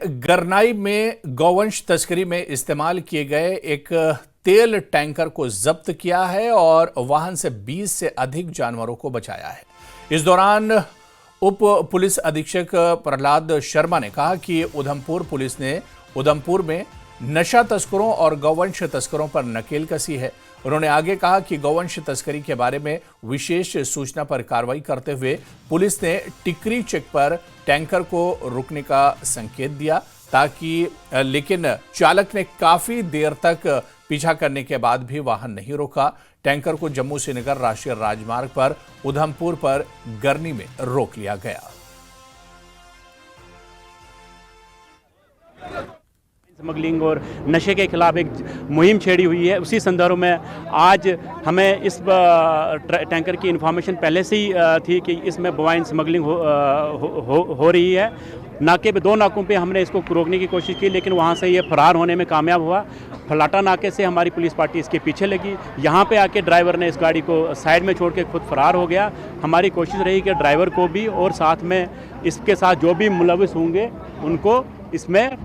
गरनाई में गौवंश तस्करी में इस्तेमाल किए गए एक तेल टैंकर को जब्त किया है और वाहन से 20 से अधिक जानवरों को बचाया है। इस दौरान उप पुलिस अधीक्षक प्रहलाद शर्मा ने कहा कि उधमपुर पुलिस ने उधमपुर में नशा तस्करों और गौवंश तस्करों पर नकेल कसी है। उन्होंने आगे कहा कि गौवंश तस्करी के बारे में विशेष सूचना पर कार्रवाई करते हुए पुलिस ने टिकरी चेक पर टैंकर को रोकने का संकेत दिया लेकिन चालक ने काफी देर तक पीछा करने के बाद भी वाहन नहीं रोका। टैंकर को जम्मू श्रीनगर राष्ट्रीय राजमार्ग पर उधमपुर पर गरनी में रोक लिया गया। स्मगलिंग और नशे के खिलाफ एक मुहिम छेड़ी हुई है। उसी संदर्भ में आज हमें इस टैंकर की इन्फॉर्मेशन पहले से ही थी कि इसमें बवाइन स्मगलिंग हो रही है। नाके पे 2 नाकों पे हमने इसको रोकने की कोशिश की, लेकिन वहाँ से ये फरार होने में कामयाब हुआ। फलाटा नाके से हमारी पुलिस पार्टी इसके पीछे लगी। यहाँ पे आके ड्राइवर ने इस गाड़ी को साइड में छोड़ के खुद फरार हो गया। हमारी कोशिश रही कि ड्राइवर को भी और साथ में इसके साथ जो भी मुलविस होंगे उनको इसमें